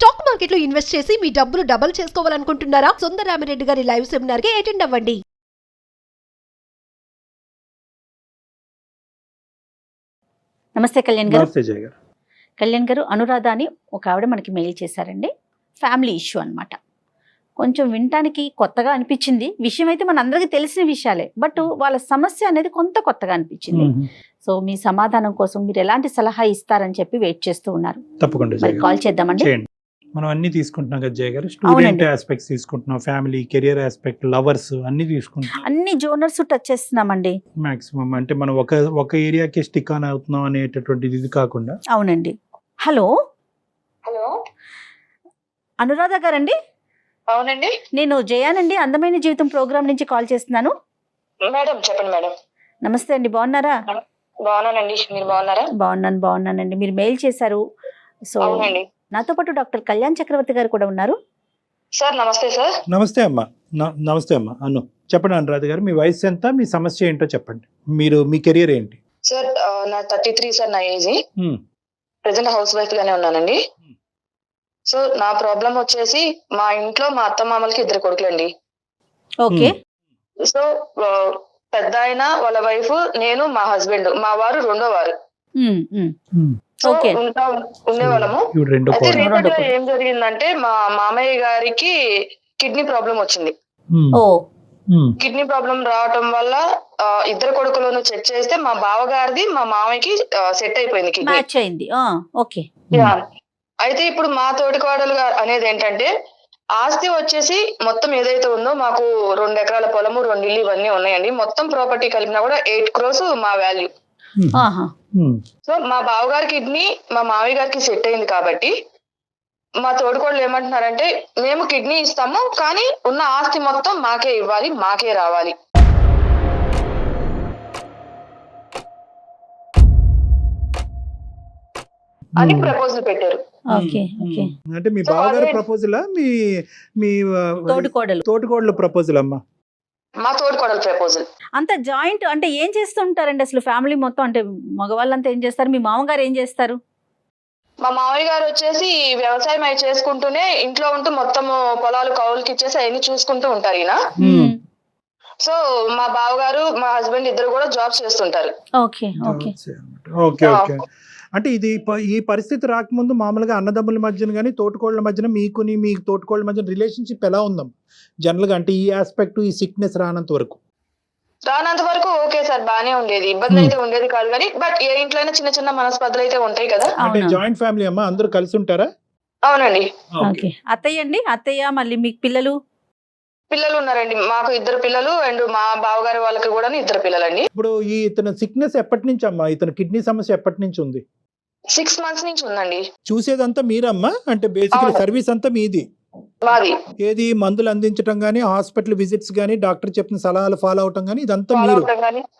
Stock మార్కెట్లో invest చేసి మీ డబ్బులు డబుల్ చేసుకోవాలనుకుంటున్నారా? సుందరరామిరెడ్డి గారి లైవ్ సెమినార్ కి అటెండ్ అవ్వండి. నమస్తే కళ్యాణ్ గారు. నమస్తే జయ గారు. కళ్యాణ్ గారు, అనురాధ అని ఒక ఆవిడ మనకి మెయిల్ చేశారండి. ఫ్యామిలీ ఇష్యూ అన్నమాట. కొంచెం వినటానికి కొత్తగా అనిపించింది. విషయం అయితే మన అందరికీ తెలిసిన విషయాలే, బట్ వాళ్ళ సమస్య అనేది కొంత కొత్తగా అనిపించింది. సో మీ సమాధానం కోసం మీరు ఎలాంటి సలహా ఇస్తారని చెప్పి వెయిట్ చేస్తూ ఉన్నారు. తప్పకుండా జయ గారు. కాల్ చేద్దామండి. చేయండి. మనం అన్ని తీసుకుంటున్నాం కదా జయ గారు. స్టూడెంట్ ఆస్పెక్ట్స్ తీసుకుంటున్నాం, ఫ్యామిలీ, కెరియర్ ఆస్పెక్ట్, లవర్స్ అన్ని తీసుకుంటున్నాం. అన్ని జోనర్స్ టచ్ చేస్తున్నామండి. మాక్సిమం అంటే మనం ఒక ఏరియాకి స్టిక్ ఆన్ అవుతున్నాం అనేటటువంటిది ఇది కాకుండా. అవునండి. హలో హలో, అనురాధ గారండి? అవునండి నేను జయానండి, అందమైన జీవితం ప్రోగ్రామ్ నుంచి కాల్ చేస్తున్నాను. మేడం. చెప్పండి మేడం. నమస్తే అండి, బాగున్నారా? బాగున్నానండి, మీరు బాగున్నారా? బాగున్నానండి. మీరు మెయిల్ చేశారు. సో అవునండి నాతో పాటు డాక్టర్ కళ్యాణ్ చక్రవర్తి గారు కూడా ఉన్నారు. సార్. నమస్తే సార్. నమస్తే అమ్మా. నమస్తే అమ్మా. అను చెప్పండి అనురాధ గారు, మీ వయసు ఎంత, మీ సమస్య ఏంటో చెప్పండి. మీ కెరియర్ ఏంటి? సార్ నా 33 సార్, నా ఏజ్. ప్రెసెంట్ హౌస్ వైఫ్ గానే ఉన్నానండి. సో నా ప్రాబ్లం వచ్చేసి మా ఇంట్లో మా అత్త మామలకి 2 కొడుకులండి. ఓకే. సో పెద్ద ఆయన, వాళ్ళ వైఫ్, నేను, మా హస్బెండ్, మా వారు 2వ వారు. So okay. ఉండేవాళ్ళము. ఇప్పుడు రెండో అయితే కోడలు. రీసెంట్ గా ఏం జరిగిందంటే మా మామయ్య గారికి కిడ్నీ ప్రాబ్లం వచ్చింది. ఓ కిడ్నీ ప్రాబ్లం రావటం వల్ల 2 కొడుకులను చెక్ చేస్తే మా బావగారిది మా మామయ్యకి సెట్ అయిపోయింది కిడ్నీ. మ్యాచ్ అయింది. ఓకే. అయితే ఇప్పుడు మా తోటికోడలు అనేది ఏంటంటే, ఆస్తి వచ్చేసి మొత్తం ఏదైతే ఉందో మాకు 2 ఎకరాల పొలము, 2 ఇల్లు ఇవన్నీ ఉన్నాయండి. మొత్తం ప్రాపర్టీ కలిపినా కూడా 8 crores మా వాల్యూ. సో మా బావగారి కిడ్నీ మా మామయ్య గారికి సెట్ అయింది కాబట్టి మా తోడుకోడలు ఏమంటున్నారంటే, మేము కిడ్నీ ఇస్తాము కానీ ఉన్న ఆస్తి మొత్తం మాకే ఇవ్వాలి, మాకే రావాలి. అని ప్రపోజల్ పెట్టారు. ఓకే. ఓకే. అంటే మీ బావగారి ప్రపోజలా, మీ తోటికోడల ప్రపోజల్ అమ్మా? మా తోడుకోడలు ప్రపోజల్. అంత జాయింట్ అంటే ఏం చేస్తూ ఉంటారండి అసలు ఫ్యామిలీ మొత్తం? అంటే మగవాళ్ళంతా ఏం చేస్తారు? మీ మామగారు ఏం చేస్తారు? మా మామయ్య గారు వచ్చేసి వ్యవసాయం అవి చేసుకుంటూనే ఇంట్లో ఉంటూ మొత్తం పొలాలు కౌలుకి ఇచ్చేసి అవన్నీ చూసుకుంటూ ఉంటారు ఈయన. సో మా బావగారు, మా హస్బెండ్ 2 కూడా జాబ్స్ చేస్తుంటారు. ఓకే. ఓకే. ఓకే. ఓకే. అంటే ఈ పరిస్థితి రాకముందు మామూలుగా అన్నదమ్ముల మధ్యన కానీ తోటికోళ్ళ మధ్యన మీ తోటికోళ్ళ మధ్యన రిలేషన్షిప్ ఎలా ఉందాం జనరల్ గా? అంటే ఈ ఆస్పెక్ట్, ఈ సిక్నెస్ రానంత వరకు ఓకే సార్, బానే ఉండేది. ఇబ్బంది అయితే ఉండేది కాదు కానీ, బట్ ఏ ఇంట్లో అయినా చిన్న చిన్న మనస్పర్ధలు అయితే ఉంటాయి కదా. అంటే జాయింట్ ఫ్యామిలీ అమ్మా, అందరూ కలిసి ఉంటారా? అవునండి. ఓకే. అత్తయ్య అండి? అత్తయ్య, మళ్ళీ మీకు పిల్లలు ఉన్నారండి. మాకు 2 పిల్లలు అండ్ మా బావగారి వాళ్ళకి కూడా 2 పిల్లలండి. ఇప్పుడు ఇతను సిక్నెస్ ఎప్పటి నుంచి అమ్మా? ఇతను కిడ్నీ సమస్య ఎప్పటి నుంచి ఉంది? 6 months నుంచి ఉందండి. చూసేదంతా మీరమ్మా? అంటే బేసికలీ సర్వీస్ అంతా మీది? మాది. ఏది మందులు అందించడం గానీ, హాస్పిటల్ విజిట్స్ గానీ, డాక్టర్ చెప్పిన సలహాలు ఫాలో అవటం గానీ, ఇదంతా మీరు?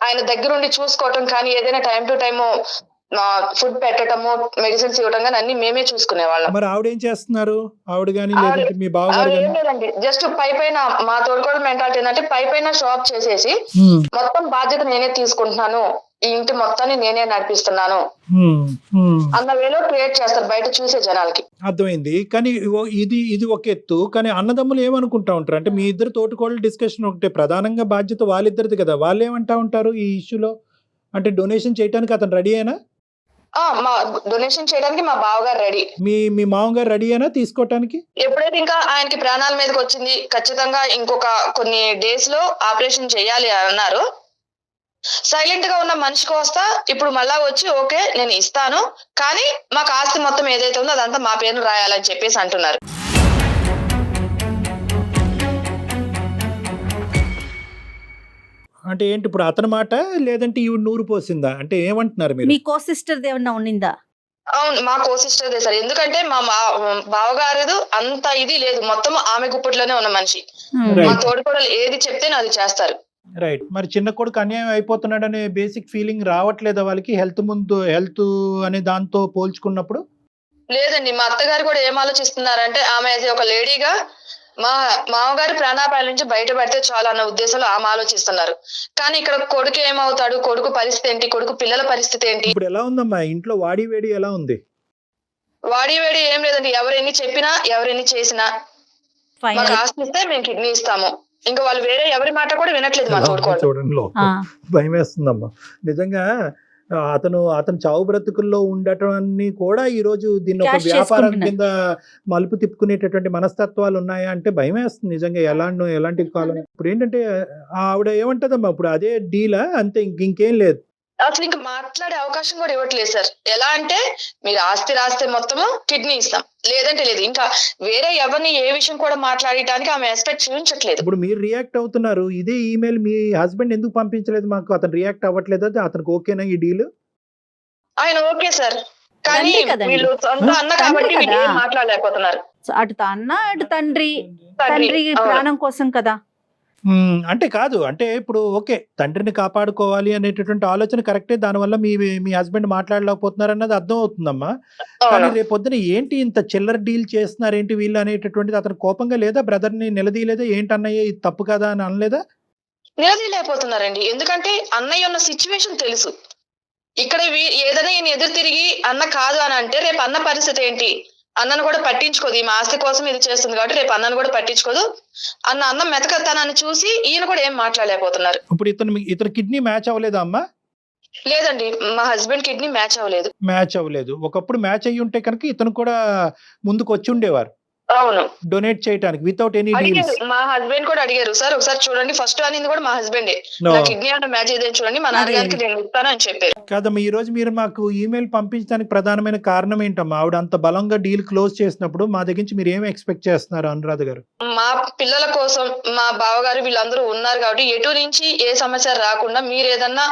ఆయన దగ్గరుండి చూసుకోవటం కానీ, ఏదైనా టైం టు టైమ్ ఫుడ్ పెట్టడము, మెడిసిన్స్ ఇవ్వడం కానీ అన్ని మేమే చూసుకునే వాళ్ళం. మరి ఆవిడ ఏం చేస్తున్నారు? ఆవిడ గానీ లేదంటే మీ బావగారు ఏం లేదండి, జస్ట్ పైన మా తోడుకోవడం మెంటాలిటీ ఏంటంటే, పైన షాప్ చేసేసి మొత్తం బాధ్యత నేనే తీసుకుంటున్నాను, ఈ ఇంటి మొత్తాన్ని నేనే నడిపిస్తున్నాను అన్న వేలో క్రియేట్ చేస్తారు బయట చూసే జనాలకి. అర్థమైంది. కానీ ఇది ఒక ఎత్తు. కానీ అన్నదమ్ములు ఏమనుకుంటా ఉంటారు అంటే, మీ ఇద్దరు తోటికోళ్ళ డిస్కషన్ ఒకటే, ప్రధానంగా బాధ్యత వాళ్ళిద్దరిది కదా. వాళ్ళు ఏమంటా ఉంటారు ఈ ఇష్యూలో? అంటే డొనేషన్ చేయడానికి అతను రెడీ అయినా? మా డొనేషన్ చేయడానికి మా బావగారు రెడీ. మీ మామగారు రెడీ అయినా తీసుకోవటానికి? ఎప్పుడైతే ఇంకా ఆయనకి ప్రాణాల మీదకి వచ్చింది, ఖచ్చితంగా ఇంకొక కొన్ని డేస్ లో ఆపరేషన్ చేయాలి అన్నారు. సైలెంట్ గా ఉన్న మనిషికి వస్తా ఇప్పుడు మళ్ళా వచ్చి ఓకే నేను ఇస్తాను కానీ మాకు ఆస్తి మొత్తం ఏదైతే ఉందో అదంతా మా పేరు రాయాలని చెప్పేసి అంటున్నారు. అంటే ఏంటి ఇప్పుడు అతని మాట, లేదంటే ఈవిడ నూరు పోసిందా? అంటే ఏమంటున్నారు మీరు? మీ కో సిస్టర్ ఏమన్నా ఉండిందా? అవును, మా కో సిస్టర్దే సార్. ఎందుకంటే మా బావగారు అంత ఇది లేదు, మొత్తం ఆమె గుప్పట్లోనే ఉన్న మనిషి. మా తోడుకోడలు ఏది చెప్తే అది చేస్తారు. రైట్. మరి చిన్న కొడుకు అన్యాయం అయిపోతున్నాడు అనే బేసిక్ ఫీలింగ్ రావట్లేదా వాళ్ళకి? హెల్త్ అనే దాంతో పోల్చుకున్నప్పుడు? లేదండి, మా అత్తగారు కూడా ఏం ఆలోచిస్తున్నారంటే, ఆమె ఒక లేడీగా మా మామగారు ప్రాణాపాయాల నుంచి బయటపడితే చాలా అన్న ఉద్దేశంలో ఆమె ఆలోచిస్తున్నారు. కానీ ఇక్కడ కొడుకు ఏమవుతాడు, కొడుకు పరిస్థితి ఏంటి, కొడుకు పిల్లల పరిస్థితి ఏంటి? ఇప్పుడు ఎలా ఉందమ్మా ఇంట్లో? వాడి వేడి ఎలా ఉంది? వాడి వేడి ఏం లేదండి, ఎవరెన్ని చెప్పినా ఎవరెన్ని చేసినా మాకు ఫైనల్ ఆస్తి ఇస్తే మేము కిడ్నీ ఇస్తాము. ఇంకా వాళ్ళు వేరే ఎవరి మాట కూడా వినట్లేదు మా తోడుకోవాలి. చూడండి భయం వేస్తుందమ్మా నిజంగా. అతను చావు బ్రతుకుల్లో ఉండటాన్ని కూడా ఈ రోజు దీన్ని ఒక Cash వ్యాపారం చేసుకుంటున్నారు. కింద మలుపు తిప్పుకునేటటువంటి మనస్తత్వాలు ఉన్నాయా అంటే భయం వేస్తుంది నిజంగా. ఎలాంటి కాలం ఇప్పుడు ఏంటంటే ఆవిడ ఏమంటదమ్మా ఇప్పుడు అదే డీలా అంతే ఇంకేం లేదు. అసలు ఇంకా మాట్లాడే అవకాశం కూడా ఇవ్వట్లేదు సార్. ఎలా అంటే మీరు ఆస్తి రాస్తే మొత్తము కిడ్నీ ఇస్తాం, లేదంటే లేదు. ఇంకా వేరే ఎవరిని ఏ విషయం కూడా మాట్లాడటానికి ఆమె ఎక్స్పెక్ట్ చూపించట్లేదు. ఇప్పుడు మీరు రియాక్ట్ అవుతున్నారు, ఇదే ఈమెయిల్ మీ హస్బెండ్ ఎందుకు పంపించలేదు మాకు? అతను రియాక్ట్ అవ్వట్లేదు, అతనికి ఓకేనా ఈ డీల్? ఆయన ఓకే సార్, కానీ అంతే కదండి. వీళ్ళు సొంత అన్న కాబట్టి అంతే వీళ్ళు కదా. ఏం మాట్లాడలేకపోతున్నారు. సో అటు అన్న అటు తండ్రి ప్రాణం కోసం కదా. అంటే కాదు అంటే ఇప్పుడు ఓకే తండ్రిని కాపాడుకోవాలి అనేటటువంటి ఆలోచన కరెక్టే, దానివల్ల మీ హస్బెండ్ మాట్లాడలేకపోతున్నారు అన్నది అర్థం అవుతుందమ్మా. కానీ అవును. రేపొద్దున ఏంటి ఇంత చిల్లర డీల్ చేస్తున్నారు ఏంటి వీళ్ళు అనేటటువంటిది అతను కోపంగా లేదా? బ్రదర్ని నిలదీయలేదా? ఏంటన్నయ్య ఇది తప్పు కదా అని అనలేదా? నిలదీయలేకపోతున్నారండి, ఎందుకంటే అన్నయ్య ఉన్న సిచ్యువేషన్ తెలుసు. ఇక్కడ ఏదైనా ఈయన ఎదురు తిరిగి అన్న కాదు అని అంటే రేపు అన్న పరిస్థితి ఏంటి? అన్నను కూడా పట్టించుకోదు, ఈమె ఆస్తి కోసం ఇది చేస్తుంది కాబట్టి రేపు అన్నను కూడా పట్టించుకోదు. అన్న మెతకతనాన్ని చూసి ఈయన కూడా ఏం మాట్లాడలేకపోతున్నారు. ఇప్పుడు ఇతను కిడ్నీ మ్యాచ్ అవ్వలేదా అమ్మా? లేదండి, మా హస్బెండ్ కిడ్నీ మ్యాచ్ అవ్వలేదు. మ్యాచ్ అవ్వలేదు. ఒకప్పుడు మ్యాచ్ అయ్యి ఉంటే కనుక ఇతను కూడా ముందుకు వచ్చి ఉండేవారు అవును, డొనేట్ చేయడానికి వితౌట్ ఎనీ అడిగారు. డీల్స్. మా హస్బెండ్ కూడా అడిగారు, సార్ ఒకసారి చూడండి, ఫస్ట్ అనింది కూడా మా హస్బెండే. నా కిడ్నీ అంటే మ్యాచ్ ఏదైనా చూడండి, మా నాన్నగారికి నేను ఇస్తాను అని చెప్పారు. కాదమ్మా ఈ రోజు మీరు మాకు ఈమెయిల్ పంపించడానికి ప్రధానమైన కారణం ఏంటమ్మా? ఆవిడ అంత బలంగా డీల్ క్లోజ్ చేసినప్పుడు మా దగ్గర నుంచి మీరు ఏమి ఎక్స్పెక్ట్ చేస్తున్నారు అనురాధ గారు? మా పిల్లల కోసం మా బావగారు వీళ్ళందరూ ఉన్నారు కాబట్టి ఎటు నుంచి ఏ సమస్య రాకుండా మీరు ఏదన్నా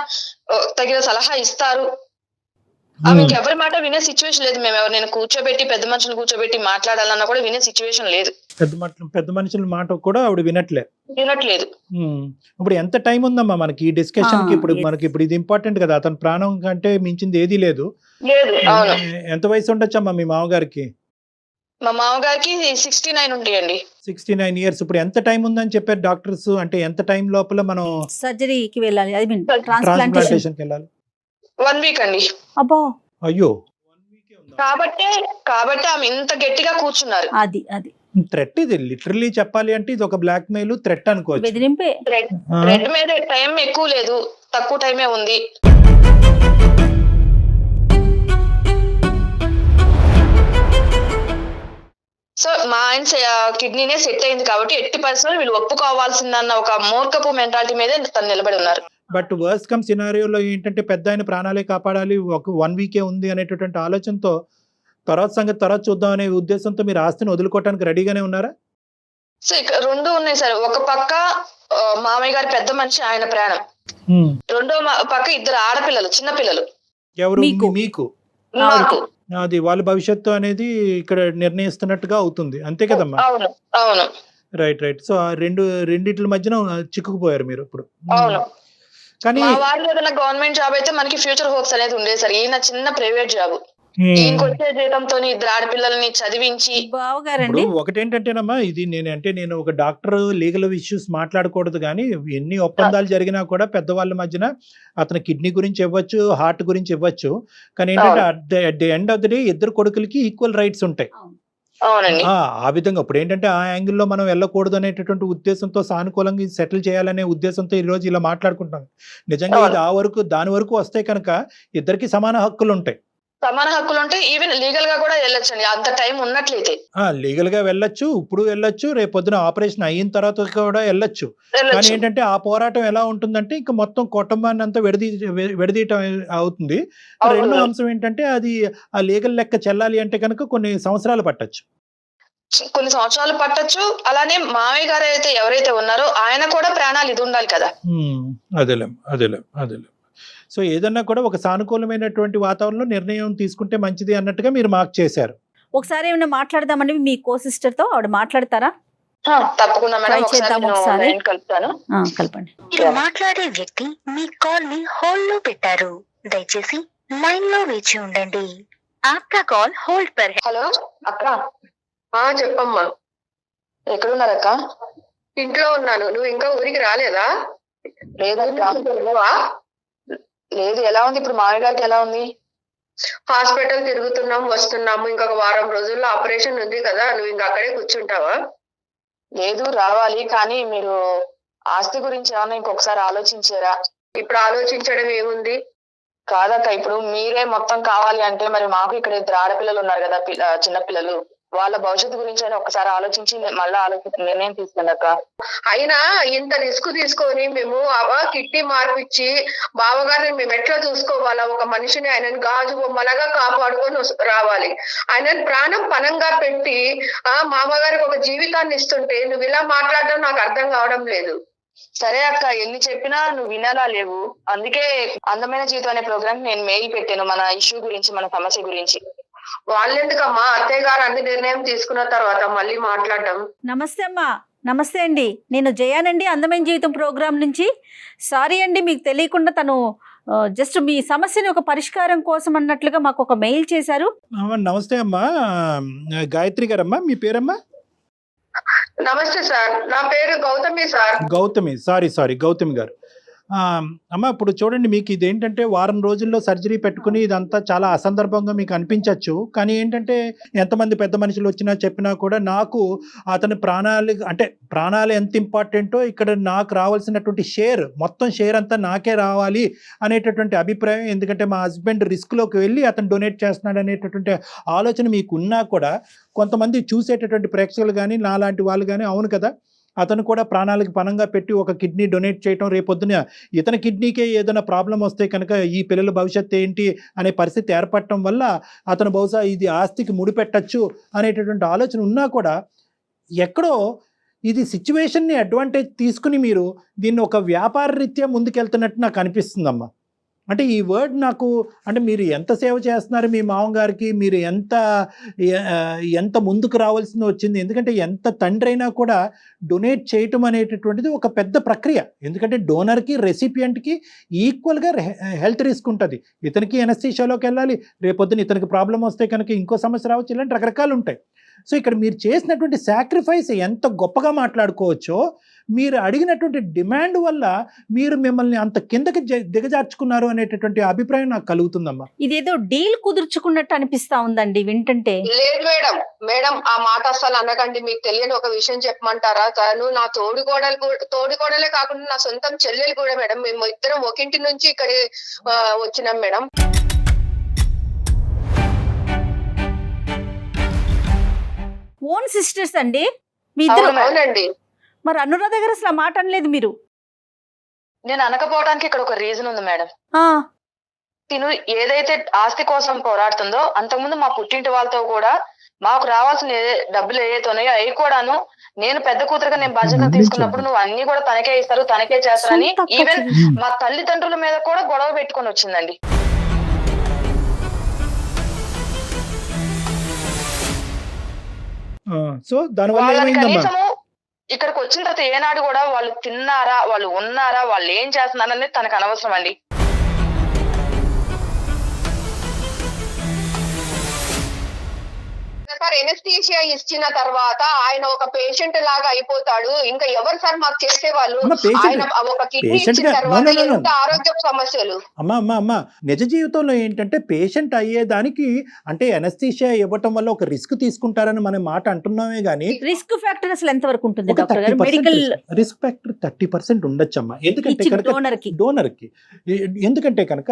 తగిన సలహా ఇస్తారు. ఆమె ఇంకెవరి మాట వినే సిచ్యువేషన్ లేదు. మేము ఎవరినైనా కూర్చోబెట్టి పెద్ద మనుషులు కూర్చోబెట్టి మాట్లాడాలన్నా కూడా వినే సిచ్యువేషన్ లేదు. పెద్ద మనుషుల మాట కూడా ఆవిడ వినట్లేదు. ఇప్పుడు ఎంత టైం ఉందమ్మా మనకి ఈ డిస్కషన్ కి? ఇప్పుడు ఇది ఇంపార్టెంట్ కదా, అతని ప్రాణం కంటే మించింది ఏదీ లేదు. అవును, ఎంత వయసు ఉండొచ్చమ్మా మీ మామగారికి? మా మామగారికి 69 ఉంటాయండి. 69 years. ఇప్పుడు ఎంత టైం ఉందని చెప్పారు డాక్టర్స్? అంటే ఎంత టైం లోపల మనం సర్జరీకి వెళ్ళాలి, ఐ మీన్ ట్రాన్స్ప్లాంటేషన్. ట్రాన్స్ప్లాంటేషన్కి వెళ్ళాలి? 1 week అండి. అబ్బో, అయ్యో, కాబట్టి ఆమె ఇంత గట్టిగా కూర్చున్నారు. అది థ్రెట్. ఇది లిటరలీ చెప్పాలి అంటే ఇది ఒక బ్లాక్ మెయిల్ థ్రెట్ అనుకోవచ్చు. బెదిరింపే. రెడ్ మీద టైం ఎక్కువ లేదు, తక్కువ టైమే ఉంది. సో మా ఆయన కిడ్నీనే సెట్ అయింది కాబట్టి ఎట్టి పరిస్థితుల్లో వీళ్ళు ఒప్పుకోవాల్సిందన్న ఒక మూర్ఖపు మెంటాలిటీ మీదే తను నిలబడి ఉన్నారు. బట్ వర్స్ట్ కమ్ సినారియోలో ఏంటంటే పెద్ద ఆయన ప్రాణాలే కాపాడాలి, ఒక 1 week ఉంది అనేటటువంటి ఆలోచనతో తర్వాత సంగతి తర్వాత చూద్దాం అనే ఉద్దేశంతో మీరు ఆస్తిని వదులుకోవడానికి రెడీగానే ఉన్నారా? సో ఇక్కడ 2 ఉన్నాయి సార్. ఒక పక్క మామయ్య గారి పెద్ద మనిషి, ఆయన ప్రాణం. రెండో పక్క 2 ఆడపిల్లలు, చిన్న పిల్లలు. ఎవరు? మీకు. నాకు. అది వాళ్ళ భవిష్యత్తు అనేది ఇక్కడ నిర్ణయిస్తున్నట్టుగా అవుతుంది, అంతే కదమ్మా? అవును అవును. రైట్. సో రెండిట్ల మధ్యన చిక్కుకుపోయారు మీరు ఇప్పుడు. అవును. కానీ మా వారిలో ఏదైనా గవర్నమెంట్ జాబ్ అయితే మనకి ఫ్యూచర్ హోప్స్ అనేది ఉండేది సార్. ఈయన చిన్న ప్రైవేట్ జాబ్, ఈయనకి వచ్చే జీతంతో 2 ఆడపిల్లల్ని చదివించి. బావగారండి, ఒకటేంటంటేనమ్మా ఇది నేను ఒక డాక్టర్ లీగల్ ఇష్యూస్ మాట్లాడకూడదు, కానీ ఎన్ని ఒప్పందాలు జరిగినా కూడా పెద్దవాళ్ళ మధ్యన అతని కిడ్నీ గురించి ఇవ్వచ్చు, హార్ట్ గురించి ఇవ్వచ్చు, కానీ ఏంటంటే at the end of the day 2 కొడుకులకి ఈక్వల్ రైట్స్ ఉంటాయి. అవునండి. ఆ విధంగా ఇప్పుడు ఏంటంటే ఆ యాంగిల్లో మనం వెళ్ళకూడదు అనేటటువంటి ఉద్దేశంతో, సానుకూలంగా సెటిల్ చేయాలనే ఉద్దేశంతో ఈ రోజు ఇలా మాట్లాడుకుంటాం. నిజంగా ఇది దాని వరకు వస్తే కనుక ఇద్దరికి సమాన హక్కులు ఉంటాయి. సమాన హక్కులు ఉంటాయి. ఈవెన్ లీగల్ గా కూడా వెళ్ళొచ్చండి, అంత టైం ఉన్నట్లయితే. లీగల్ గా వెళ్ళొచ్చు, ఇప్పుడు వెళ్ళొచ్చు, రేపు పొద్దున ఆపరేషన్ అయిన తర్వాత కూడా వెళ్ళొచ్చు. కానీ ఏంటంటే ఆ పోరాటం ఎలా ఉంటుందంటే ఇంకా మొత్తం కుటుంబాన్ని అంతా విడదీయటం అవుతుంది. రెండో అంశం ఏంటంటే అది ఆ లీగల్ లెక్క చెల్లాలి అంటే కనుక కొన్ని సంవత్సరాలు పట్టొచ్చు. అలానే మామయ్య గారు అయితే ఎవరైతే ఉన్నారో ఆయన కూడా ప్రాణాలు ఇది ఉండాలి కదా. అదేలేం. సో ఏదన్నా కూడా ఒక సానుకూలమైనటువంటి వాతావరణంలో నిర్ణయం తీసుకుంటే మంచిది అన్నట్టుగా మీరు మార్క్ చేశారు. ఒకసారి ఏమైనా మాట్లాడదామండి మీ కో సిస్టర్ తో, ఆవిడ మాట్లాడతారా? తప్పకుండా మేడం, ఒకసారి కలుపుతాను. కలపండి. మీరు మాట్లాడే వ్యక్తి మీ కాల్ ని హోల్డ్ లో పెట్టారు, దయచేసి లైన్ లో వేచి ఉండండి. ఆప్కా కాల్ హోల్డ్ పర్. హలో అక్క. చెప్పమ్మా. ఎక్కడున్నారక్క? ఇంట్లో ఉన్నాను. నువ్వు ఇంకా ఊరికి రాలేదా? లేదు. ఎలా ఉంది ఇప్పుడు మామయ్య గారికి? ఎలా ఉంది? హాస్పిటల్ తిరుగుతున్నాం వస్తున్నాము, ఇంకొక వారం రోజుల్లో ఆపరేషన్ ఉంది కదా, నువ్వు ఇంకా అక్కడే కూర్చుంటావా? లేదు రావాలి, కానీ మీరు ఆస్తి గురించి ఏమన్నా ఇంకొకసారి ఆలోచించారా? ఇప్పుడు ఆలోచించడం ఏముంది? కాదక్క, ఇప్పుడు మీరే మొత్తం కావాలి అంటే మరి మాకు ఇక్కడ 2 ఆడపిల్లలు ఉన్నారు కదా, చిన్నపిల్లలు, వాళ్ళ భవిష్యత్తు గురించి అయినా ఒకసారి ఆలోచించి మళ్ళీ నిర్ణయం తీసుకోండి అక్క. అయినా ఇంత రిస్క్ తీసుకొని మేము కిట్టి మార్పిచ్చి బావగారిని మేము ఎట్లా చూసుకోవాలా? ఒక మనిషిని ఆయనను గాజు బొమ్మలాగా కాపాడుకొని రావాలి. ఆయనను ప్రాణం పణంగా పెట్టి మామగారికి ఒక జీవితాన్ని ఇస్తుంటే నువ్వు ఇలా మాట్లాడడం నాకు అర్థం కావడం లేదు. సరే అక్క, ఎన్ని చెప్పినా నువ్వు వినాలా లేవు. అందుకే అందమైన జీవితం అనే ప్రోగ్రామ్ నేను మెయిల్ పెట్టాను, మన ఇష్యూ గురించి, మన సమస్య గురించి. వాళ్ళెందుకమ్మా, అత్తయ్య గారు అన్ని నిర్ణయం తీసుకున్న తర్వాత మళ్ళీ మాట్లాడడం. నమస్తే అమ్మా. నమస్తే అండి, నేను జయానండి, అందమైన జీవితం ప్రోగ్రాం నుంచి. సారీ అండి, మీకు తెలియకుండా తను జస్ట్ మీ సమస్యని ఒక పరిష్కారం కోసం అన్నట్లుగా మాకు ఒక మెయిల్ చేశారు. నమస్తే అమ్మా, గాయత్రి గారమ్మా, మీ పేరమ్మా? నమస్తే సార్, నా పేరు గౌతమి సార్. గౌతమి, సారీ గౌతమి గారు. అమ్మ, ఇప్పుడు చూడండి, మీకు ఇదేంటంటే వారం రోజుల్లో సర్జరీ పెట్టుకుని ఇదంతా చాలా అసందర్భంగా మీకు అనిపించవచ్చు. కానీ ఏంటంటే ఎంతమంది పెద్ద మనుషులు వచ్చినా చెప్పినా కూడా నాకు అతని ప్రాణాలు ఎంత ఇంపార్టెంటో ఇక్కడ నాకు రావాల్సినటువంటి మొత్తం షేర్ అంతా నాకే రావాలి అనేటటువంటి అభిప్రాయం. ఎందుకంటే మా హస్బెండ్ రిస్క్లోకి వెళ్ళి అతను డొనేట్ చేస్తున్నాడు అనేటటువంటి ఆలోచన మీకు ఉన్నా కూడా కొంతమంది చూసేటటువంటి ప్రేక్షకులు కానీ నాలాంటి వాళ్ళు కానీ అవును కదా, అతను కూడా ప్రాణాలకు పణంగా పెట్టి ఒక కిడ్నీ డొనేట్ చేయటం, రేపొద్దున ఇతని కిడ్నీకే ఏదైనా ప్రాబ్లం వస్తే కనుక ఈ పిల్లల భవిష్యత్తు ఏంటి అనే పరిస్థితి ఏర్పడటం వల్ల అతను బహుశా ఇది ఆస్తికి ముడిపెట్టచ్చు అనేటటువంటి ఆలోచన ఉన్నా కూడా ఎక్కడో ఇది సిచ్యువేషన్ని అడ్వాంటేజ్ తీసుకుని మీరు దీన్ని ఒక వ్యాపార రీత్యా ముందుకెళ్తున్నట్టు నాకు అనిపిస్తుందమ్మా. అంటే ఈ వర్డ్ నాకు, అంటే మీరు ఎంత సేవ చేస్తున్నారు మీ మామగారికి, మీరు ఎంత ముందుకు రావాల్సింది వచ్చింది. ఎందుకంటే ఎంత తండ్రి అయినా కూడా డొనేట్ చేయటం అనేటటువంటిది ఒక పెద్ద ప్రక్రియ. ఎందుకంటే డోనర్కి రెసిపియంట్కి ఈక్వల్గా హెల్త్ రిస్క్ ఉంటుంది. ఇతనికి ఎనస్థీషియాలోకి వెళ్ళాలి, రేపొద్దున ఇతనికి ప్రాబ్లం వస్తే కనుక ఇంకో సమస్య రావచ్చు, ఇలాంటి రకరకాలు ఉంటాయి. సో ఇక్కడ మీరు చేసినటువంటి సాక్రిఫైస్ ఎంత గొప్పగా మాట్లాడుకోవచ్చో, మీరు అడిగినటువంటి డిమాండ్ వల్ల మీరు మిమ్మల్ని అంత కిందకి దిగజార్చుకున్నారు అనేటటువంటి అభిప్రాయం నాకు కలుగుతుందమ్మా. ఇదేదో డీల్ కుదుర్చుకున్నట్టు అనిపిస్తా ఉందండి వింటుంటే. లేదు మేడం ఆ మాట అసలు అనకండి. మీకు తెలియని ఒక విషయం చెప్పమంటారా? తను నా తోడికోడలే కాకుండా నా సొంతం చెల్లెలు కూడా మేడం. మేము ఇద్దరం ఒకింటి నుంచి ఇక్కడ వచ్చినాం మేడం. ఓన్ సిస్టర్స్ అండి మీ ఇద్దరు? అవునండి. మరి అనురాధ దగ్గర అసలు ఆ మాట అనలేదు మీరు? నేను అనకపోవడానికి ఇక్కడ ఒక రీజన్ ఉంది మేడం. తిను ఏదైతే ఆస్తి కోసం పోరాడుతుందో అంతకుముందు మా పుట్టింటి వాళ్ళతో కూడా మాకు రావాల్సిన డబ్బులు ఏదైతే ఉన్నాయో అవి కూడాను నేను పెద్ద కూతురుగా నేను బాధ్యత తీసుకున్నప్పుడు నువ్వు అన్ని కూడా తనకే ఇస్తారు, తనకే చేస్తారని ఈవెన్ మా తల్లిదండ్రుల మీద కూడా గొడవ పెట్టుకొని వచ్చిందండి. సో దానివల్ల ఇక్కడికి వచ్చిన తర్వాత ఏనాడు కూడా వాళ్ళు తిన్నారా, వాళ్ళు ఉన్నారా, వాళ్ళు ఏం చేస్తున్నారనేది తనకు అనవసరం అండి. సార్ ఎనస్థీషియా ఇచ్చిన తర్వాత ఆయన ఒక పేషెంట్ లాగా అయిపోతాడు. ఇంకా ఎవరు సార్ మాకు చేసేవాళ్ళు? ఆయన ఒక కిడ్నీ ఇచ్చిన తర్వాత ఎంత ఆరోగ్య సమస్యలు. అమ్మా నిజ జీవితంలో ఏంటంటే పేషెంట్ అయ్యేదానికి అంటే ఎనస్థీషియా ఇవ్వటం వల్ల ఒక రిస్క్ తీసుకుంటారని మనం మాట అంటున్నామే గానీ రిస్క్ ఫ్యాక్టర్ అసలు ఎంత వరకు ఉంటుంది డాక్టర్ గారు? Medical risk factor 30% ఉండొచ్చమ్మా. ఎందుకంటే డోనర్ కి ఎందుకంటే కనుక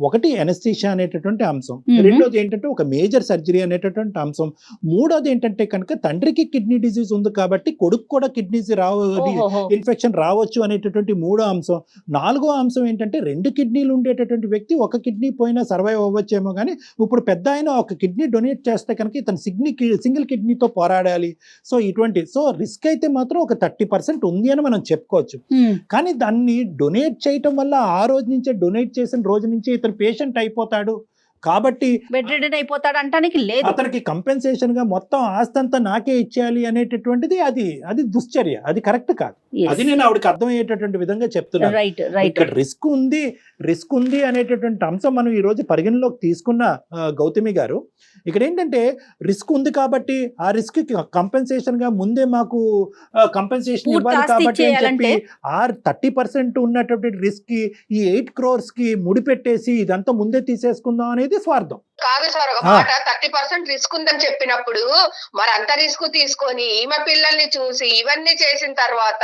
ఒకటి ఎనస్థీషియా అనేటటువంటి అంశం, రెండోది ఏంటంటే ఒక మేజర్ సర్జరీ అనేటటువంటి అంశం, మూడోది ఏంటంటే కనుక తండ్రికి కిడ్నీ డిసీజ్ ఉంది కాబట్టి కొడుకు కూడా కిడ్నీస్ ఇన్ఫెక్షన్ రావచ్చు అనేటటువంటి మూడో అంశం. నాలుగో అంశం ఏంటంటే 2 కిడ్నీలు ఉండేటటువంటి వ్యక్తి ఒక కిడ్నీ పోయినా సర్వైవ్ అవ్వచ్చేమో కానీ ఇప్పుడు పెద్ద ఆయన ఒక కిడ్నీ డొనేట్ చేస్తే కనుక ఇతను సింగిల్ కిడ్నీతో పోరాడాలి. సో సో రిస్క్ అయితే మాత్రం ఒక 30% ఉంది అని మనం చెప్పుకోవచ్చు. కానీ దాన్ని డొనేట్ చేయటం వల్ల ఆ రోజు నుంచే డొనేట్ చేసిన రోజు నుంచే ఇతను పేషెంట్ అయిపోతాడు కాబట్టి బెడ్ రిడెన్ అయిపోతాడు అంటానికి లేదు. అతనికి కంపెన్సేషన్ గా మొత్తం ఆస్తి అంతా నాకే ఇచ్చేయాలి అనేటటువంటిది అది దుశ్చర్య, అది కరెక్ట్ కాదు. అది నేను ఆవిడకి అర్థమయ్యేటటువంటి విధంగా చెప్తున్నాను. ఇక్కడ రిస్క్ ఉంది అనేటటువంటి అంశం మనం ఈ రోజు పరిగణలోకి తీసుకున్న గౌతమి గారు, ఇక్కడ ఏంటంటే రిస్క్ ఉంది కాబట్టి ఆ రిస్క్ కంపెన్సేషన్ గా ముందే మాకు కంపెన్సేషన్ ఇవ్వాలి కాబట్టి అని చెప్పి 30% ఉన్నటువంటి రిస్క్ కి ఈ 8 crores కి ముడిపెట్టేసి ఇదంతా ముందే తీసేసుకుందాం అనేది స్వార్థం. కాదు సార్, ఒక మాట 30% రిస్క్ ఉందని చెప్పినప్పుడు మరి అంత రిస్క్ తీసుకొని ఈమె పిల్లల్ని చూసి ఇవన్నీ చేసిన తర్వాత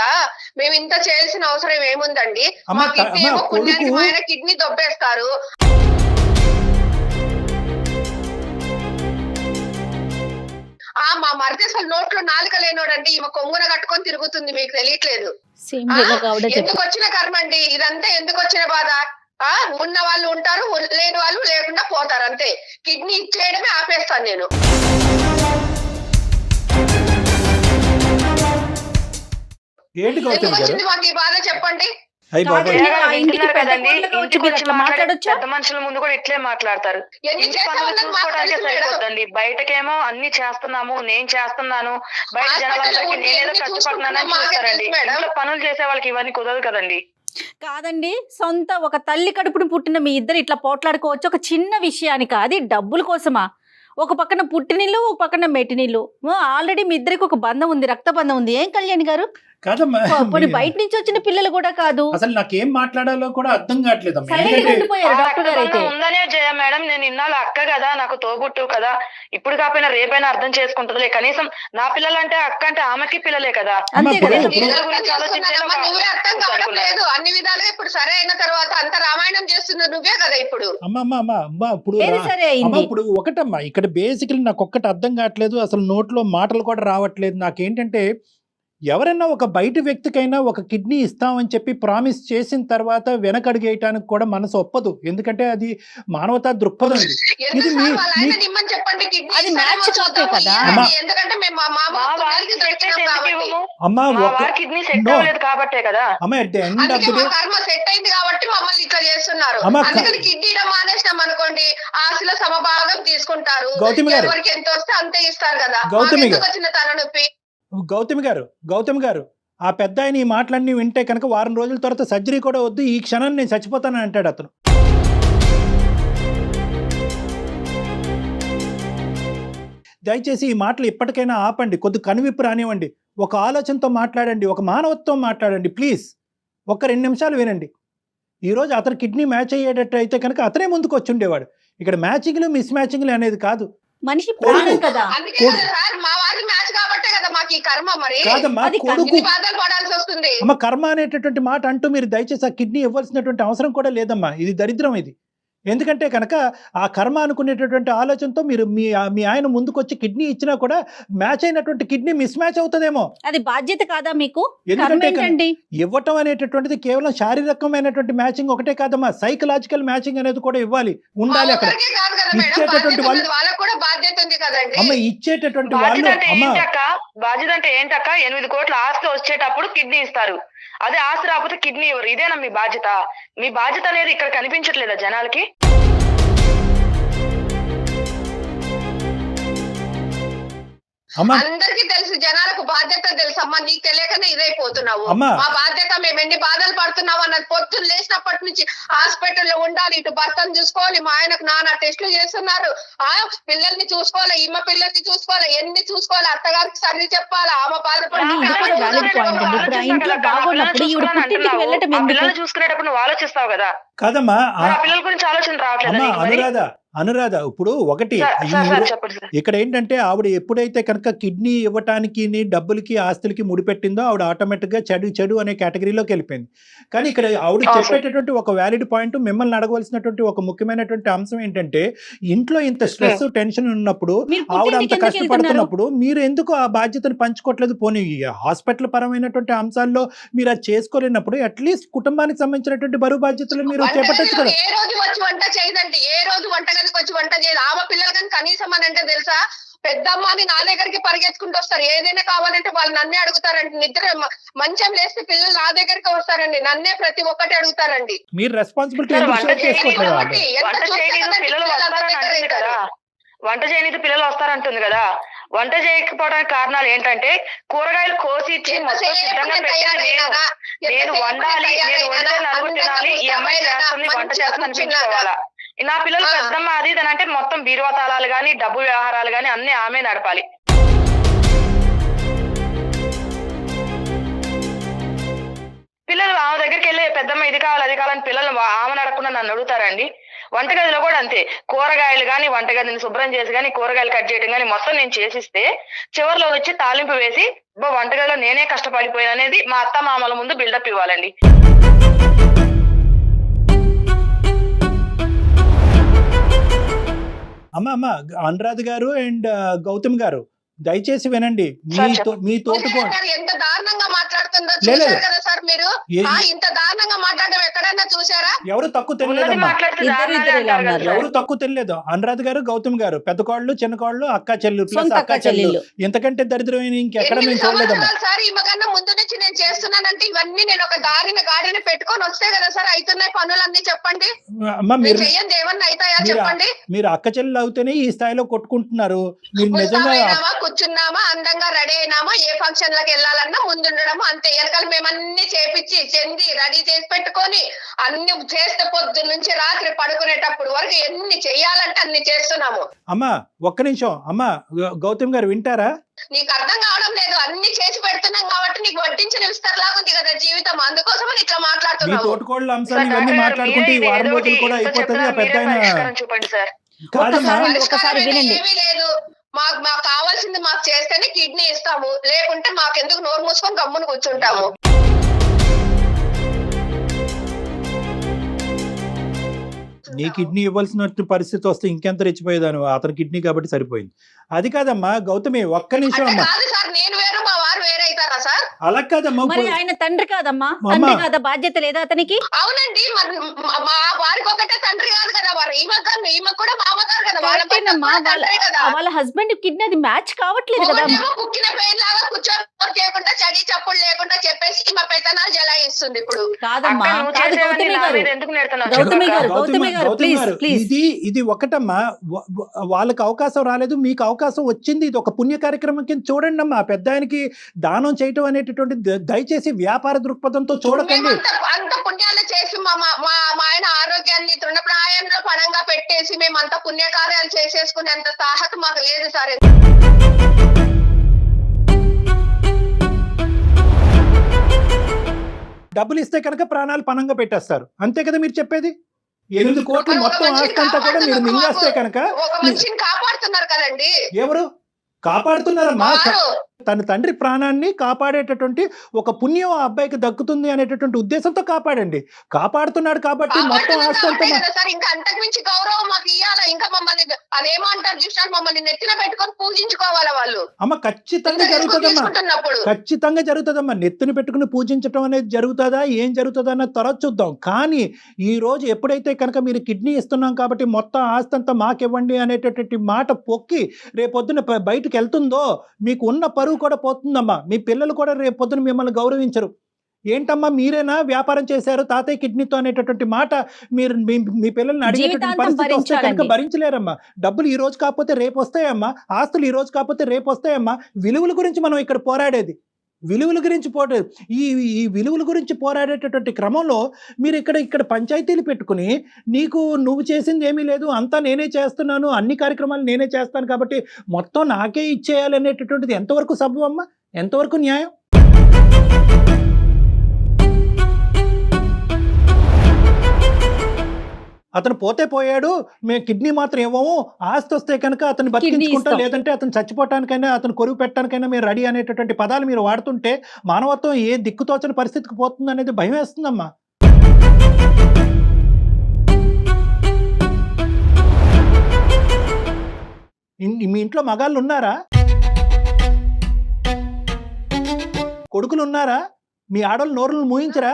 మేము ఇంత చేయాల్సిన అవసరం ఏముందండి? మా కిడ్నీ ఏమో పుణ్యానికి మా ఆయన కిడ్నీ దొబ్బేస్తారు. మా మరిది అసలు నోట్లో నాలుక లేనోడండి, ఈమె కొంగున కట్టుకొని తిరుగుతుంది, మీకు తెలియట్లేదు. ఎందుకు వచ్చిన కర్మ అండి ఇదంతా? ఎందుకు వచ్చిన బాధ? ఉన్న వాళ్ళు ఉంటారు, లేని వాళ్ళు లేకుండా పోతారు, అంతే. కిడ్నీ ఇచ్చేయడమే ఆపేస్తాను నేను. ఎందుకు వచ్చింది మాకు ఈ బాధ చెప్పండి? పెద్ద మనుషుల ముందు కూడా ఇట్లే మాట్లాడతారు. సరిపోద్దండి, బయటకేమో అన్ని చేస్తున్నాము, నేను చేస్తున్నాను, బయట జనాలందరికీ నేనేదో కష్టపడుతున్నానని చూస్తారండి. ఇంట్లో పనులు చేసే వాళ్ళకి ఇవన్నీ కుదరదు కదండి. కాదండి, సొంత ఒక తల్లి కడుపును పుట్టిన మీ ఇద్దరు ఇట్లా పోట్లాడుకోవచ్చు ఒక చిన్న విషయానికి, అది డబ్బుల కోసమా? ఒక పక్కన పుట్టినీళ్ళు, ఒక పక్కన మెట్టినీళ్ళు. ఆల్రెడీ మీ ఇద్దరికి ఒక బంధం ఉంది, రక్త బంధం ఉంది. ఏం కళ్యాణ్ గారు, కాదమ్మా, బయట నుంచి వచ్చిన పిల్లలు కూడా కాదు. అసలు నాకేం మాట్లాడాలో కూడా అర్థం కావట్లేదు. ఉందనే జయ మేడం, నేను ఇన్నాళ్ళు అక్క కదా, నాకు తోబుట్టు కదా, ఇప్పుడు కాకపోయినా రేపైనా అర్థం చేసుకుంటుందిలే. కనీసం నా పిల్లలంటే అక్క అంటే ఆమెకి పిల్లలే కదా. అంతే కదా. నువ్వే అర్థం కావడం లేదు అన్ని విధాలుగా. ఇప్పుడు సరే అయిన తర్వాత అంత రామాయణం చేస్తున్నారు నువ్వే కదా ఇప్పుడు. ఇప్పుడు ఒకటమ్మా, ఇక్కడ బేసికలీ నాకు ఒక్కటి అర్థం కావట్లేదు, అసలు నోట్లో మాటలు కూడా రావట్లేదు. నాకేంటంటే ఎవరైనా ఒక బయట వ్యక్తికైనా ఒక కిడ్నీ ఇస్తామని చెప్పి ప్రామిస్ చేసిన తర్వాత వెనకడుగేయటానికి కూడా మనసు ఒప్పదు. ఎందుకంటే అది మానవతా దృక్పథం. ఇది అనుకోండి, ఆశలో సమభాగం తీసుకుంటారు. ఎవరికి ఎంత వస్తే అంతే ఇస్తారు కదా. వచ్చిన తలనొప్పి. గౌతమి గారు ఆ పెద్ద ఆయన ఈ మాటలన్నీ వింటే కనుక వారం రోజుల తర్వాత సర్జరీ కూడా వద్దు, ఈ క్షణాన్ని నేను చచ్చిపోతానని అంటాడు అతను. దయచేసి ఈ మాటలు ఇప్పటికైనా ఆపండి, కొద్ది కనువిప్పు రానివ్వండి, ఒక ఆలోచనతో మాట్లాడండి, ఒక మానవత్వం మాట్లాడండి ప్లీజ్. ఒక్క 2 నిమిషాలు వినండి. ఈరోజు అతను కిడ్నీ మ్యాచ్ అయ్యేటట్టు అయితే కనుక అతనే ముందుకు వచ్చి ఉండేవాడు. ఇక్కడ మ్యాచింగ్లు మిస్ మ్యాచింగ్లు అనేది కాదు, మనిషి ప్రాణం కదా. అమ్మ కర్మ అనేటటువంటి మాట అంటూ మీరు దయచేసి ఆ కిడ్నీ ఇవ్వాల్సినటువంటి అవసరం కూడా లేదమ్మా. ఇది దరిద్రం ఇది. ఎందుకంటే కనుక ఆ కర్మ అనుకునేటటువంటి ఆలోచనతో మీరు మీ ఆయన ముందుకొచ్చి కిడ్నీ ఇచ్చినా కూడా మ్యాచ్ అయినటువంటి కిడ్నీ మిస్ మ్యాచ్ అవుతుందేమో. అది బాధ్యత కాదా మీకు? ఎందుకంటే ఇవ్వటం అనేటటువంటిది కేవలం శారీరకమైనటువంటి మ్యాచింగ్ ఒకటే కాదమ్మా, సైకలాజికల్ మ్యాచింగ్ అనేది కూడా ఇవ్వాలి, ఉండాలి. అక్కడ ఇచ్చేటటువంటి వాళ్ళు అమ్మ, ఇచ్చేటటువంటి వాళ్ళు బాధ్యత అంటే ఏంటక్క? 8 కోట్ల ఆస్తి వచ్చేటప్పుడు కిడ్నీ ఇస్తారు, అదే ఆస్తి రాకపోతే కిడ్నీ ఇవ్వరు. ఇదేనా మీ బాధ్యత? మీ బాధ్యత అనేది ఇక్కడ కనిపించట్లేదా జనాలకి? అందరికి తెలుసు, జనాలకు బాధ్యత తెలుసు. అమ్మా నీకు తెలియకనే ఇదైపోతున్నావు. మా బాధ్యత, మేము ఎన్ని బాధలు పడుతున్నావు అన్నది పొద్దున్న లేచినప్పటి నుంచి హాస్పిటల్లో ఉండాలి, ఇటు భర్తను చూసుకోవాలి, మా ఆయనకు నానా టెస్టులు చేస్తున్నారు, పిల్లల్ని చూసుకోవాలి, ఈమె పిల్లల్ని చూసుకోవాలి, ఎన్ని చూసుకోవాలి, అత్తగారికి సర్ది చెప్పాలి, ఆమె పిల్లలు చూసుకునేటప్పుడు నువ్వు ఆలోచిస్తావు కదా. కాదమ్మా, పిల్లల గురించి ఆలోచన రావట్లేదు. అనురాధ ఇప్పుడు ఒకటి ఇక్కడ ఏంటంటే ఆవిడ ఎప్పుడైతే కనుక కిడ్నీ ఇవ్వటానికి డబ్బులకి ఆస్తులకి ముడిపెట్టిందో ఆవిడ ఆటోమేటిక్ గా చెడు అనే కేటగిరీలోకి వెళ్ళిపోయింది. కానీ ఇక్కడ ఆవిడ చెప్పేటటువంటి ఒక వ్యాలిడ్ పాయింట్, మిమ్మల్ని అడగవలసినటువంటి ఒక ముఖ్యమైనటువంటి అంశం ఏంటంటే, ఇంట్లో ఇంత స్ట్రెస్ టెన్షన్ ఉన్నప్పుడు, ఆవిడ అంత కష్టపడుతున్నప్పుడు మీరు ఎందుకు ఆ బాధ్యతను పంచుకోవట్లేదు? పోనీ హాస్పిటల్ పరమైనటువంటి అంశాల్లో మీరు అది చేసుకోలేనప్పుడు అట్లీస్ట్ కుటుంబానికి సంబంధించినటువంటి బరువు బాధ్యతలు మీరు చేపట్టచ్చు కదా. ఏ రోజు వచ్చి వంట చేయదండి, ఏ రోజు వంటగదికి వచ్చి వంట చేయదు. ఆమె పిల్లలు కానీ కనీసం అని అంటే తెలుసా, పెద్దమ్మని నా దగ్గరికి పరిగెత్తుకుంటూ వస్తారు, ఏదైనా కావాలంటే వాళ్ళు నన్నే అడుగుతారండి. నిద్ర మంచం లేస్తే పిల్లలు నా దగ్గరికి వస్తారండి, నన్నే ప్రతి ఒక్కటి అడుగుతారండి. మీరు రెస్పాన్సిబిలిటీ వంట చేయనీది పిల్లలు వస్తారంటుంది కదా. వంట చేయకపోవడానికి కారణాలు ఏంటంటే, కూరగాయలు కోసి ఇచ్చి మొత్తం సిద్ధంగా పెట్టాను నేను వండాలి, నేను వండే నలుగురు తినాలి, ఈ అమ్మాయి చేస్తుంది వంట చేస్తుంది అనిపించుకోవాలా. నా పిల్లలు పెద్దమ్మ అది అంటే మొత్తం బీరువా తాళాలు గాని, డబ్బు వ్యవహారాలు గాని అన్ని ఆమె నడపాలి. పిల్లలు ఆమె దగ్గరికి వెళ్ళి పెద్దమ్మ ఇది కావాలి అది కావాలని పిల్లలు ఆమె నడకుండా నన్ను అడుగుతారండి. వంటగదిలో కూడా అంతే, కూరగాయలు కానీ వంటగదిని శుభ్రం చేసి కానీ కూరగాయలు కట్ చేయడం కానీ మొత్తం నేను చేసిస్తే చివరిలో వచ్చి తాలింపు వేసి వంటగదిలో నేనే కష్టపడిపోయాను అనేది మా అత్త మామల ముందు బిల్డప్ ఇవ్వాలండి. అమ్మ అనురాధ గారు అండ్ గౌతమ్ గారు దయచేసి వినండి. మీ తోటికోడలు ఎంత దారుణంగా మాట్లాడుతుందో లేదు. చూశారు కదా సార్ మీరు. ఏ- ఇంత దారుణంగా మాట్లాడడం ఎక్కడైనా చూసారా? ఎవరు తక్కువ తెలియలేదమ్మా, ఉన్నారు. ఎవరు తక్కువ తెలియలేదు. అనురాధ గారు గౌతమ్ గారు పెద్ద కోళ్ళు చిన్న కోళ్ళు అక్క చెల్లు ప్లస్ సొంత అక్క చెల్లు ఇంతకంటే దరిద్రమైన ఇంకెక్కడ మేము చూడలేదమ్మా. సార్ ఇవ్వకన్నా ముందు నుంచి నేను చేస్తున్నానంటే ఇవన్నీ నేను ఒక గాడిని పెట్టుకొని వస్తే కదా సార్ అవుతున్నాయి పనులన్నీ. చెప్పండి, అమ్మ నేను మీరు చెయ్యండి ఏమన్నా అవుతాయా మీరు- చెప్పండి. మీరు అక్క చెల్లెలు అవుతేనే ఈ స్థాయిలో కొట్టుకుంటున్నారు. మీరు నిజంగా ముస్తాబైనామా, కూర్చున్నామా, అందంగా రెడీ అయినామా, ఏ ఫంక్షన్ లకు వెళ్ళాలన్నా ముందుండడము అంతే. వెనకాల మేమన్నీ చేపించి చెంది రెడీ చేసి పెట్టుకొని అన్ని చేస్తే పొద్దు నుంచి రాత్రి పడుకునేటప్పుడు వరకు ఎన్ని చెయ్యాలంటే అన్ని చేస్తున్నాము. అమ్మా ఒక్క నిమిషం అమ్మా, గౌతమ్ గారు వింటారా? నీకు అర్థం కావడం లేదు, అన్ని చేసి పెడుతున్నాం కాబట్టి నీకు వడ్డించిన విస్తరలాగా ఉంది కదా జీవితం, అందుకోసమని ఇట్లా మీ మాట్లాడుతున్నాము. తోటికోళ్ళ అంశాలు ఇవన్నీ మాట్లాడుకుంటే ఈ వారం రోజులు కూడా అయిపోతుంది. ఆ పెద్ద ఆయన చూపండి సార్. కాదమ్మా, ఒకసారి వినండి. ఏమీ లేదు, మాకు కావాల్సింది మాకు చేస్తేనే కిడ్నీ ఇస్తాము, లేకుంటే మాకెందుకు నోరు మూసుకొని గమ్మున కూర్చుంటాము. నీ కిడ్నీ ఇవ్వాల్సిన పరిస్థితి వస్తే ఇంకెంత రెచ్చిపోయేదాను. అతని కిడ్నీ కాబట్టి సరిపోయింది. అది కాదమ్మా గౌతమి, ఒక్క నిమిషం అంటే అమ్మా. కాదు సార్, నేను వేరు మా వారు వేరే అవుతారా సార్? అలా కాదమ్మా. మరి ఇప్పుడు ఆయన తండ్రి కాదమ్మా, అమ్మా. తండ్రి కాదా, బాధ్యత లేదా అతనికి? అవునండి, మరి మా వారికి ఒకటే తండ్రి కాదు కదా, వారు ఈమె కూడా మామగారు కదా, వాళ్ళ భర్త కరెక్టేనమ్మా, కూడా తండ్రే కదా. వాళ్ళ హస్బెండ్ కిడ్నీ అది మ్యాచ్ కావట్లేదు కదా. ఒకటేమో కుక్కిన పెయిన్ లాగా కూర్చొని చేయకుండా చడి చప్పుడు లేకుండా చెప్పేసి మా పెత్తనాలు జలాయిస్తుంది ఇప్పుడు. కాదమ్మా, అక్క, నువ్వు కాదు చేసేవన్నీ గౌతమి నా గారు, మీద ఎందుకు నెడుతున్నావు? గౌతమి చెప్పు గారు, అక్క. గౌతమి గారు, గౌతమి ప్లీజ్ గారు, ప్లీజ్. ఇది ఒకటమ్మా. వాళ్ళకి అవకాశం రాలేదు, మీకు అవకాశం వచ్చింది. ఇది ఒక పుణ్య కార్యక్రమం కింద చూడండి అమ్మా. పెద్ద ఆయనకి దానం చేయటం అనేటటువంటి దయచేసి వ్యాపార దృక్పథంతో చూడకండి. అంత పుణ్యాలు చేసి మా ఆయన ఆరోగ్యాన్ని తృణప్రాయంలో పణంగా పెట్టేసి మేమంత పుణ్యకార్యాలు చేసేసుకునేంత సాహత మాకు లేదు సార్. డబ్బులు ఇస్తే కనుక ప్రాణాలు పణంగా పెట్టేస్తారు, అంతే కదా మీరు చెప్పేది? 8 కోట్లు ఒక మొత్తం మనిషిని ఆస్తి అంతా కూడా మీరు మింగేస్తే కనుక ఒక మనిషిని కాపాడుతున్నారు కదండి. ఎవరు కాపాడుతున్నారమ్మా? వారు తన తండ్రి ప్రాణాన్ని కాపాడేటటువంటి ఒక పుణ్యం ఆ అబ్బాయికి దక్కుతుంది అనేటటువంటి ఉద్దేశంతో కాపాడండి. కాపాడుతున్నాడు కాబట్టి మొత్తం ఆస్తి అంతా సార్, ఇంకా అంతకు మించి గౌరవం మాకు ఇవ్వాలా? ఇంకా మమ్మల్ని అదేమో అంటారు చూసినారు, మమ్మల్ని నెత్తిన పెట్టుకొని పూజించుకోవాలా వాళ్ళు? అమ్మ ఖచ్చితంగా జరుగుతుందమ్మా, తీసుకుంటున్నప్పుడు ఖచ్చితంగా జరుగుతుందమ్మా. నెత్తిని పెట్టుకుని పూజించడం అనేది జరుగుతుందా, ఏం జరుగుతుందా అన్నది తర్వాత చూద్దాం. కానీ ఈ రోజు ఎప్పుడైతే కనుక మీరు కిడ్నీ ఇస్తున్నాం కాబట్టి మొత్తం ఆస్తి అంతా మాకివ్వండి అనేటటువంటి మాట పొక్కి రేపొద్దున బయటకు వెళ్తుందో మీకు ఉన్న పరువు కూడా పోతుందమ్మా. మీ పిల్లలు కూడా రేపొద్దున మిమ్మల్ని గౌరవించరు. ఏంటమ్మా మీరేనా వ్యాపారం చేశారు తాతయ్య కిడ్నీతో అనేటటువంటి మాట మీరు మీ పిల్లల్ని అడిగేటటువంటి పరిస్థితి వస్తే కనుక భరించలేరమ్మా. డబ్బులు ఈ రోజు కాకపోతే రేపు వస్తాయమ్మా, ఆస్తులు ఈ రోజు కాకపోతే రేపు వస్తాయమ్మా. విలువల గురించి మనం ఇక్కడ పోరాడేది, విలువల గురించి ఈ విలువల గురించి పోరాడేటటువంటి క్రమంలో మీరు ఇక్కడ పంచాయతీలు పెట్టుకుని నువ్వు చేసింది ఏమీ లేదు, అంతా నేనే చేస్తున్నాను, అన్ని కార్యక్రమాలు నేనే చేస్తాను కాబట్టి మొత్తం నాకే ఇచ్చేయాలి అనేటటువంటిది ఎంతవరకు సబబు అమ్మా, ఎంతవరకు న్యాయం? అతను పోతే పోయాడు, మేము కిడ్నీ మాత్రం ఇవ్వము, ఆస్తి వస్తే కనుక అతను బతికించుకుంటా, లేదంటే అతను చచ్చిపోవటానికైనా అతను కొరువు పెట్టడానికైనా మేము రెడీ అనేటటువంటి పదాలు మీరు వాడుతుంటే మానవత్వం ఏ దిక్కుతోచని పరిస్థితికి పోతుంది అనేది భయం వేస్తుందమ్మా. మీ ఇంట్లో మగాళ్ళు ఉన్నారా? కొడుకులు ఉన్నారా? మీ ఆడవాళ్ళు నోరులు మూయించరా?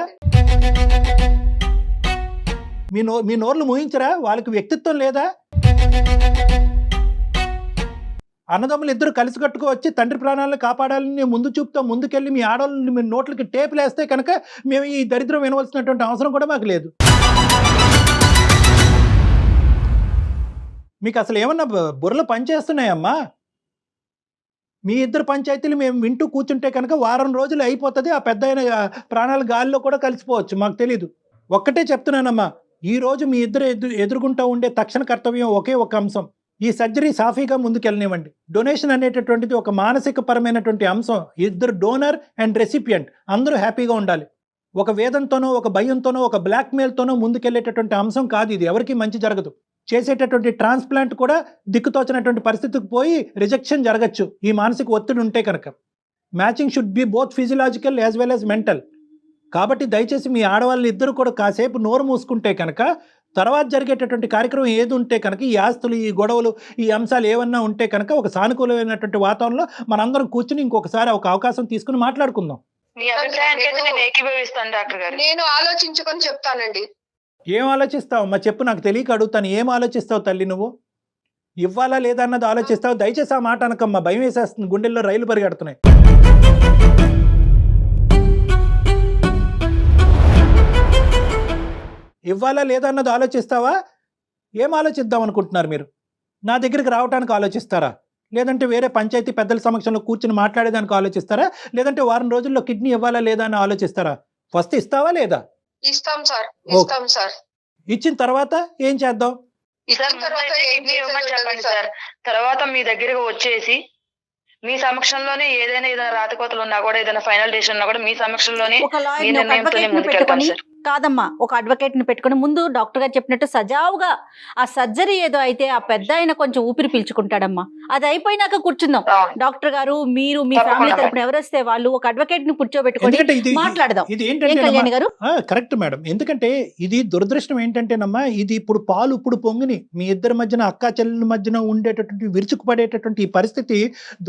మీ నోర్లు మూయించరా? వాళ్ళకి వ్యక్తిత్వం లేదా? అన్నదమ్ములు ఇద్దరు కలిసి కట్టుకు వచ్చి తండ్రి ప్రాణాలను కాపాడాలని ముందు చూపుతో ముందుకెళ్ళి మీ ఆడవాళ్ళని మీ నోట్లకి టేపులు వేస్తే కనుక మేము ఈ దరిద్రం వినవలసినటువంటి అవసరం కూడా మాకు లేదు. మీకు అసలు ఏమన్నా బుర్రలు పనిచేస్తున్నాయమ్మా? మీ ఇద్దరు పంచాయతీలు మేము వింటూ కూర్చుంటే కనుక వారం రోజులు అయిపోతుంది, ఆ పెద్ద ప్రాణాలు గాలిలో కూడా కలిసిపోవచ్చు, మాకు తెలీదు. ఒక్కటే చెప్తున్నానమ్మా, ఈ రోజు మీ ఇద్దరు ఎదుర్కొంటూ ఉండే తక్షణ కర్తవ్యం ఒకే ఒక అంశం, ఈ సర్జరీ సాఫీగా ముందుకెళ్ళనివ్వండి. డొనేషన్ అనేటటువంటిది ఒక మానసిక పరమైనటువంటి అంశం. ఇద్దరు డోనర్ అండ్ రెసిపియంట్ అందరూ హ్యాపీగా ఉండాలి. ఒక వేదంతోనో ఒక భయంతోనో ఒక బ్లాక్మెయిల్తోనో ముందుకెళ్ళేటటువంటి అంశం కాదు ఇది. ఎవరికి మంచి జరగదు. చేసేటటువంటి ట్రాన్స్ప్లాంట్ కూడా దిక్కుతోచినటువంటి పరిస్థితికి పోయి రిజెక్షన్ జరగచ్చు ఈ మానసిక ఒత్తిడి ఉంటే కనుక. Matching should be both physiological as well as mental. కాబట్టి దయచేసి మీ ఆడవాళ్ళు ఇద్దరు కూడా కాసేపు నోరు మూసుకుంటే కనుక తర్వాత జరిగేటటువంటి కార్యక్రమం ఏది ఉంటే కనుక ఈ ఆస్తులు ఈ గొడవలు ఈ అంశాలు ఏమన్నా ఉంటే కనుక ఒక సానుకూలమైనటువంటి వాతావరణంలో మనందరం కూర్చుని ఇంకొకసారి ఒక అవకాశం తీసుకుని మాట్లాడుకుందాం. మీ అభిప్రాయానికి అయితే నేను ఏకీభవిస్తాను డాక్టర్ గారు. నేను ఆలోచించుకొని చెప్తానండి. ఏం ఆలోచిస్తావు మా చెప్పు, నాకు తెలియక అడుగుతాను. ఏం ఆలోచిస్తావు తల్లి నువ్వు? ఇవ్వాలా లేదా అన్నది ఆలోచిస్తావు. దయచేసి ఆ మాట అనకమ్మా, భయం వేసేస్తుంది, గుండెల్లో రైలు పరిగెడుతున్నాయి. ఇవ్వాలా లేదా అన్నది ఆలోచిస్తావా? ఏం ఆలోచిద్దాం అనుకుంటున్నారు మీరు? నా దగ్గరికి రావడానికి ఆలోచిస్తారా? లేదంటే వేరే పంచాయతీ పెద్దల సమక్షంలో కూర్చుని మాట్లాడేదానికి ఆలోచిస్తారా? లేదంటే వారం రోజుల్లో కిడ్నీ ఇవ్వాలా లేదా అని ఆలోచిస్తారా? ఫస్ట్ ఇస్తావా లేదా? ఇస్తాం సార్, ఇస్తాం సార్. ఇచ్చిన తర్వాత ఏం చేద్దాం? ఇచ్చిన తర్వాత కిడ్నీ ఇవ్వమని చెప్పండి సార్. తర్వాత మీ దగ్గరకు వచ్చేసి మీ సమక్షంలోనే ఏదైనా రాతకోతలు ఉన్నా కూడా ఏదైనా ఫైనల్ డెసిషన్ ఉన్నా కూడా మీ సమక్షంలోనే ఒక మీ లాయర్ నిర్ణయంతోనే ముందుకెళ్తాం సార్. కాదమ్మా, ఒక అడ్వకేట్ ని పెట్టుకొని ముందు డాక్టర్ గారు చెప్పినట్టు సజావుగా ఆ సర్జరీ ఏదో అయితే ఆ పెద్ద ఆయన కొంచెం ఊపిరి పీల్చుకుంటాడమ్మా. అది అయిపోయినాక కూర్చుందాం. అవును. డాక్టర్ గారు మీరు మీ తప్పకుండా ఫ్యామిలీ తరపున ఎవరు వస్తే వాళ్ళు ఒక అడ్వకేట్ ని కూర్చోబెట్టుకొని ఎందుకంటే ఇది మాట్లాడదాం. ఇది ఏం ఏంటంటే కళ్యాణి గారు? Correct madam. ఎందుకంటే ఇది దురదృష్టం ఏంటంటేనమ్మా, ఇది ఇప్పుడు పాలు ఇప్పుడు పొంగిని మీ ఇద్దరి మధ్యన అక్కా చెల్లెల మధ్యన ఉండేటటువంటి విరుచుకుపడేటటువంటి ఈ పరిస్థితి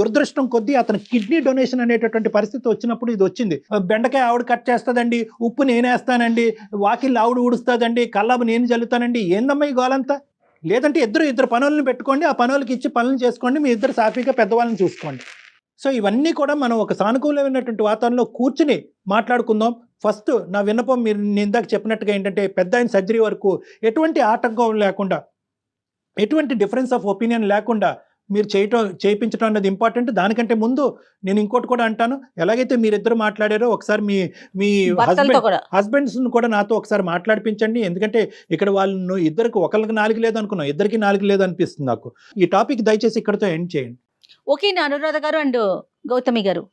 దురదృష్టం కొద్దీ అతను కిడ్నీ డొనేషన్ అనేటటువంటి పరిస్థితి వచ్చినప్పుడు ఇది వచ్చింది. బెండకాయ ఆవిడ కట్ చేస్తుందండి, ఉప్పు నేనేస్తానండి, వాకిళ్ళు ఆవిడ ఊడుస్తుందండి, కల్లాబు నేను జల్లుతానండి. ఏందమ్మా ఈ గోలంతా? లేదంటే ఇద్దరు పనులను పెట్టుకోండి, ఆ పనులకి ఇచ్చి పనులు చేసుకోండి, మీ ఇద్దరు సాఫీగా పెద్దవాళ్ళని చూసుకోండి. సో ఇవన్నీ కూడా మనం ఒక సానుకూలమైనటువంటి వాతావరణంలో కూర్చుని మాట్లాడుకుందాం. ఫస్ట్ నా విన్నపం మీరు ఇందాక చెప్పినట్టుగా ఏంటంటే పెద్ద ఆయన సర్జరీ వరకు ఎటువంటి ఆటంకం లేకుండా, ఎటువంటి డిఫరెన్స్ ఆఫ్ ఒపీనియన్ లేకుండా మీరు చేయించడం అన్నది ఇంపార్టెంట్. దానికంటే ముందు నేను ఇంకోటి కూడా అంటాను, ఎలాగైతే మీరిద్దరు మాట్లాడారో ఒకసారి మీ హస్బెండ్స్ కూడా నాతో ఒకసారి మాట్లాడిపించండి. ఎందుకంటే ఇక్కడ వాళ్ళు ఇద్దరికి ఒకరికి 4 లేదు అనుకున్నాం, ఇద్దరికి 4 లేదు అనిపిస్తుంది నాకు. ఈ టాపిక్ దయచేసి ఇక్కడతో ఎండ్ చేయండి. ఓకే అనురాధ గారు అండ్ గౌతమి గారు,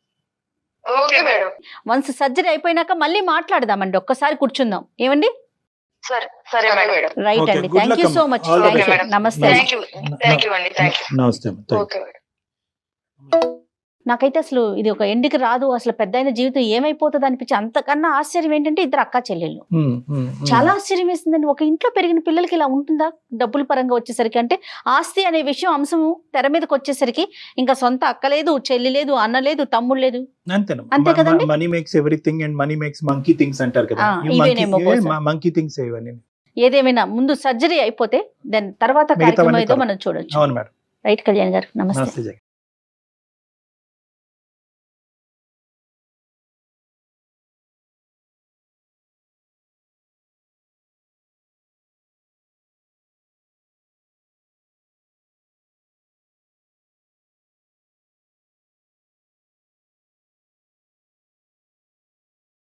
ఓకే మేడం. వన్స్ సర్జరీ అయిపోయినాక మళ్ళీ మాట్లాడదామండి, ఒక్కసారి కూర్చుందాం. ఏమండి? సరే మేడం. రైట్ Okay, అండి. good thank you luck so అమ్మా. మచ్. All the best. నమస్తే. థ్యాంక్ యూ అండి. Thank you. నమస్తే అమ్మా. Okay madam. నాకైతే అసలు ఇది ఒక ఎండికి రాదు, అసలు పెద్ద అయిన జీవితం ఏమైపోతుంది అనిపించి అంతకన్నా ఆశ్చర్యం ఏంటంటే ఇద్దరు అక్కా చెల్లెళ్ళు. చాలా ఆశ్చర్యం వేసిందండి. ఒక ఇంట్లో పెరిగిన పిల్లలకి ఇలా ఉంటుందా? డబ్బుల పరంగా వచ్చేసరికి అంటే ఆస్తి అనే విషయం అంశము తెర మీదకి వచ్చేసరికి ఇంకా సొంత అక్క లేదు, చెల్లి లేదు, అన్న లేదు, తమ్ముడు లేదు. అంతే కదండి. Money makes everything and money makes monkey things అంటారు కదా. ఇవేనేమో మంకీ థింగ్స్ ఇవన్నీ. ఏదేమైనా ముందు సర్జరీ అయిపోతే దాని తర్వాత కార్యక్రమం ఏదో మనం చూడొచ్చు. అవును మేడం. రైట్ కళ్యాణ్ గారు, నమస్తే. నమస్తే.